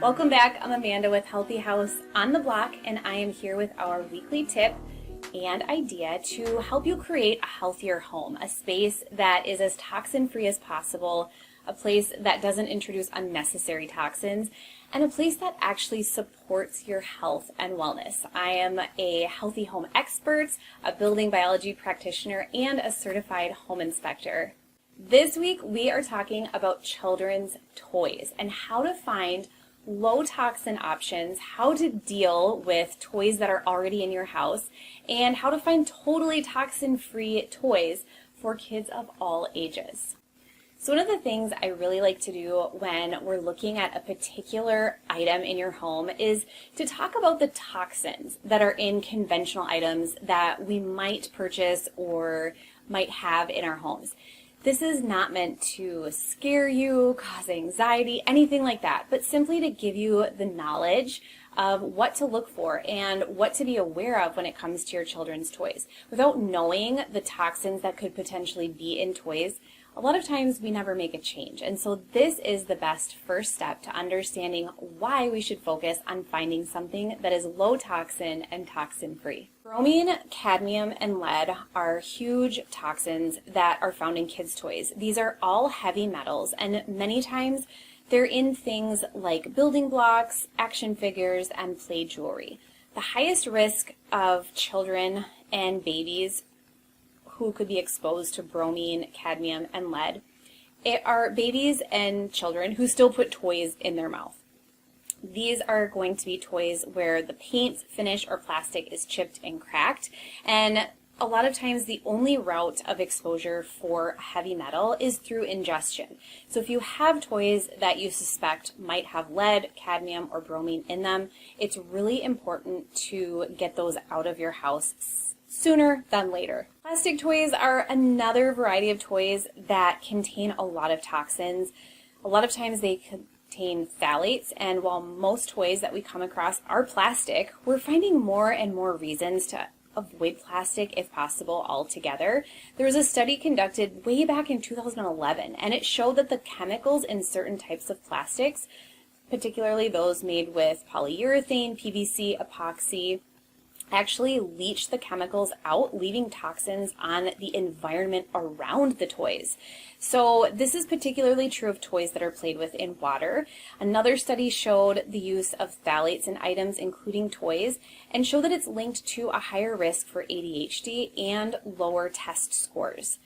Welcome back. I'm Amanda with Healthy House on the Block, and I am here with our weekly tip and idea to help you create a healthier home, a space that is as toxin-free as possible, a place that doesn't introduce unnecessary toxins, and a place that actually supports your health and wellness. I am a healthy home expert, a building biology practitioner, and a certified home inspector. This week we are talking about children's toys and how to find low toxin options, how to deal with toys that are already in your house, and how to find totally toxin-free toys for kids of all ages. So one of the things I really like to do when we're looking at a particular item in your home is to talk about the toxins that are in conventional items that we might purchase or might have in our homes. This is not meant to scare you, cause anxiety, anything like that, but simply to give you the knowledge of what to look for and what to be aware of when it comes to your children's toys. Without knowing the toxins that could potentially be in toys, a lot of times we never make a change. And so this is the best first step to understanding why we should focus on finding something that is low toxin and toxin-free. Bromine, cadmium, and lead are huge toxins that are found in kids' toys. These are all heavy metals, and many times they're in things like building blocks, action figures, and play jewelry. The highest risk of children and babies who could be exposed to bromine, cadmium, and lead are babies and children who still put toys in their mouth. These are going to be toys where the paint, finish, or plastic is chipped and cracked, and a lot of times the only route of exposure for heavy metal is through ingestion. So if you have toys that you suspect might have lead, cadmium, or bromine in them, it's really important to get those out of your house sooner than later. Plastic toys are another variety of toys that contain a lot of toxins. A lot of times they contain phthalates, and while most toys that we come across are plastic, we're finding more and more reasons to avoid plastic if possible altogether. There was a study conducted way back in 2011, and it showed that the chemicals in certain types of plastics, particularly those made with polyurethane, PVC, epoxy, actually leach the chemicals out, leaving toxins on the environment around the toys. So this is particularly true of toys that are played with in water. Another study showed the use of phthalates in items, including toys, and showed that it's linked to a higher risk for ADHD and lower test scores.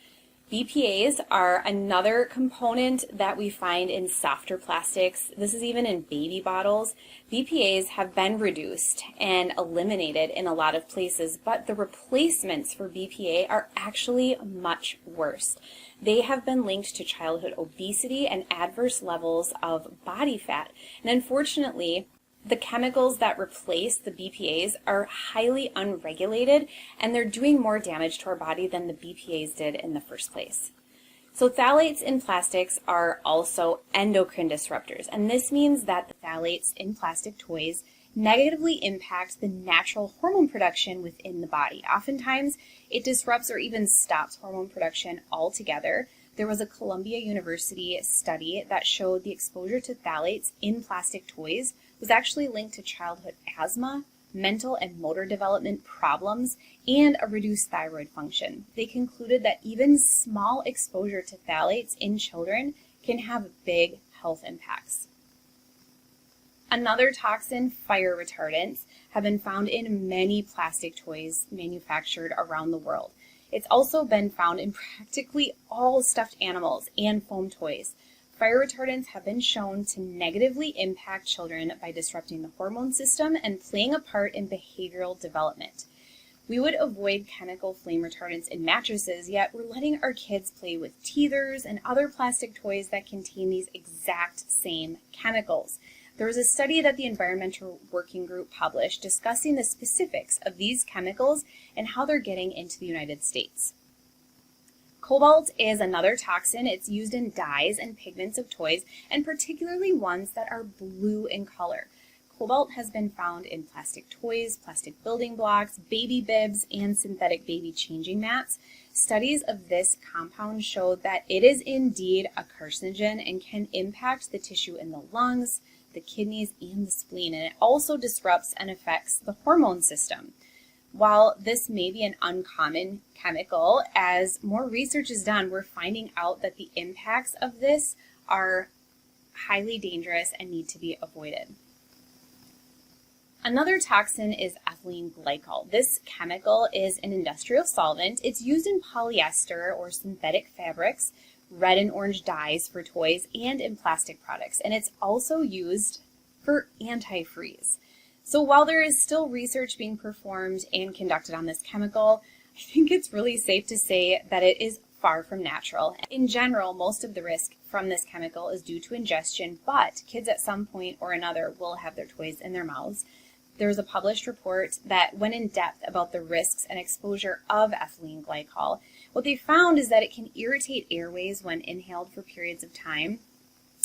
BPAs are another component that we find in softer plastics. This is even in baby bottles. BPAs have been reduced and eliminated in a lot of places, but the replacements for BPA are actually much worse. They have been linked to childhood obesity and adverse levels of body fat. And unfortunately, the chemicals that replace the BPAs are highly unregulated, and they're doing more damage to our body than the BPAs did in the first place. So phthalates in plastics are also endocrine disruptors, and this means that the phthalates in plastic toys negatively impact the natural hormone production within the body. Oftentimes, it disrupts or even stops hormone production altogether. There was a Columbia University study that showed the exposure to phthalates in plastic toys was actually linked to childhood asthma, mental and motor development problems, and a reduced thyroid function. They concluded that even small exposure to phthalates in children can have big health impacts. Another toxin, fire retardants, have been found in many plastic toys manufactured around the world. It's also been found in practically all stuffed animals and foam toys. Fire retardants have been shown to negatively impact children by disrupting the hormone system and playing a part in behavioral development. We would avoid chemical flame retardants in mattresses, yet we're letting our kids play with teethers and other plastic toys that contain these exact same chemicals. There was a study that the Environmental Working Group published discussing the specifics of these chemicals and how they're getting into the United States. Cobalt is another toxin. It's used in dyes and pigments of toys, and particularly ones that are blue in color. Cobalt has been found in plastic toys, plastic building blocks, baby bibs, and synthetic baby changing mats. Studies of this compound showed that it is indeed a carcinogen and can impact the tissue in the lungs, the kidneys and the spleen, and it also disrupts and affects the hormone system. While this may be an uncommon chemical, as more research is done, we're finding out that the impacts of this are highly dangerous and need to be avoided. Another toxin is ethylene glycol. This chemical is an industrial solvent. It's used in polyester or synthetic fabrics, red and orange dyes for toys, and in plastic products. And it's also used for antifreeze. So while there is still research being performed and conducted on this chemical, I think it's really safe to say that it is far from natural. In general, most of the risk from this chemical is due to ingestion, but kids at some point or another will have their toys in their mouths. There's a published report that went in depth about the risks and exposure of ethylene glycol. What they found is that it can irritate airways when inhaled for periods of time,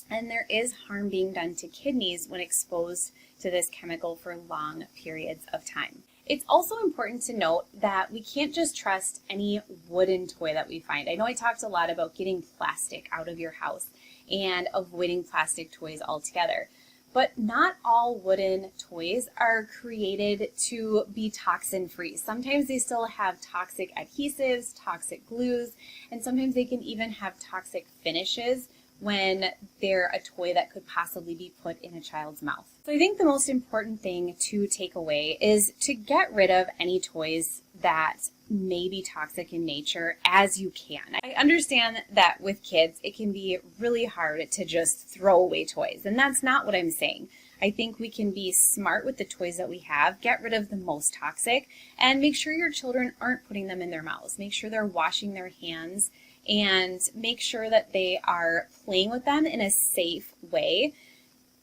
and there is harm being done to kidneys when exposed to this chemical for long periods of time. It's also important to note that we can't just trust any wooden toy that we find. I know I talked a lot about getting plastic out of your house and avoiding plastic toys altogether. But not all wooden toys are created to be toxin-free. Sometimes they still have toxic adhesives, toxic glues, and sometimes they can even have toxic finishes when they're a toy that could possibly be put in a child's mouth. So I think the most important thing to take away is to get rid of any toys that may be toxic in nature as you can. I understand that with kids it can be really hard to just throw away toys, and that's not what I'm saying. I think we can be smart with the toys that we have, get rid of the most toxic, and make sure your children aren't putting them in their mouths. Make sure they're washing their hands and make sure that they are playing with them in a safe way.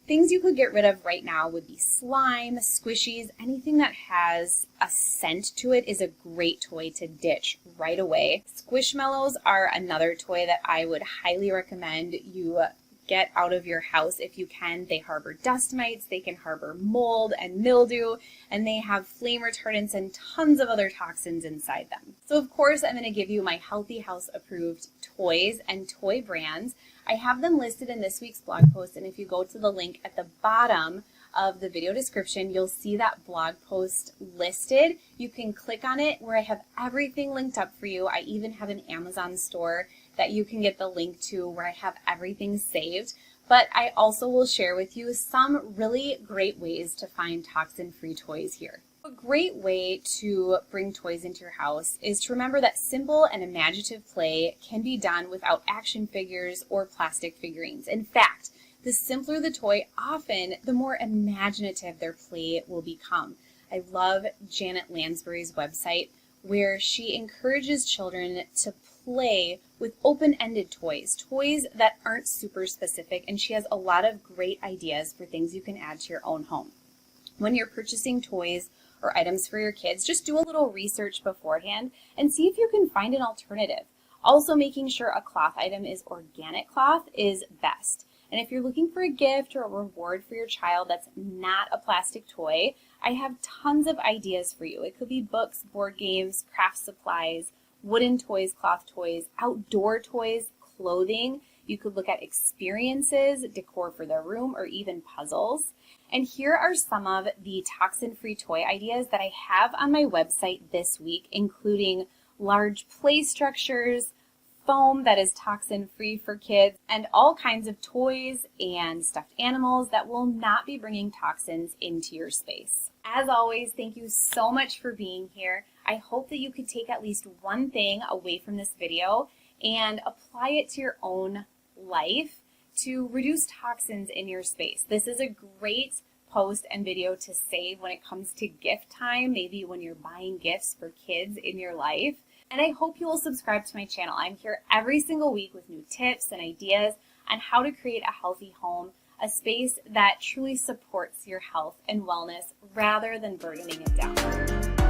Things you could get rid of right now would be slime, squishies, anything that has a scent to it is a great toy to ditch right away. Squishmallows are another toy that I would highly recommend you get out of your house if you can. They harbor dust mites, they can harbor mold and mildew, and they have flame retardants and tons of other toxins inside them. So of course I'm going to give you my Healthy House approved toys and toy brands. I have them listed in this week's blog post, and if you go to the link at the bottom of the video description, you'll see that blog post listed. You can click on it where I have everything linked up for you. I even have an Amazon store that you can get the link to where I have everything saved. But I also will share with you some really great ways to find toxin-free toys here. A great way to bring toys into your house is to remember that simple and imaginative play can be done without action figures or plastic figurines. In fact, the simpler the toy, often the more imaginative their play will become. I love Janet Lansbury's website where she encourages children to play with open-ended toys, toys that aren't super specific, and she has a lot of great ideas for things you can add to your own home. When you're purchasing toys or items for your kids, just do a little research beforehand and see if you can find an alternative. Also, making sure a cloth item is organic cloth is best. And if you're looking for a gift or a reward for your child that's not a plastic toy, I have tons of ideas for you. It could be books, board games, craft supplies, wooden toys, cloth toys, outdoor toys, clothing. You could look at experiences, decor for their room, or even puzzles. And here are some of the toxin-free toy ideas that I have on my website this week, including large play structures, foam that is toxin-free for kids, and all kinds of toys and stuffed animals that will not be bringing toxins into your space. As always, thank you so much for being here. I hope that you could take at least one thing away from this video and apply it to your own life to reduce toxins in your space. This is a great post and video to save when it comes to gift time, maybe when you're buying gifts for kids in your life. And I hope you will subscribe to my channel. I'm here every single week with new tips and ideas on how to create a healthy home, a space that truly supports your health and wellness rather than burdening it down.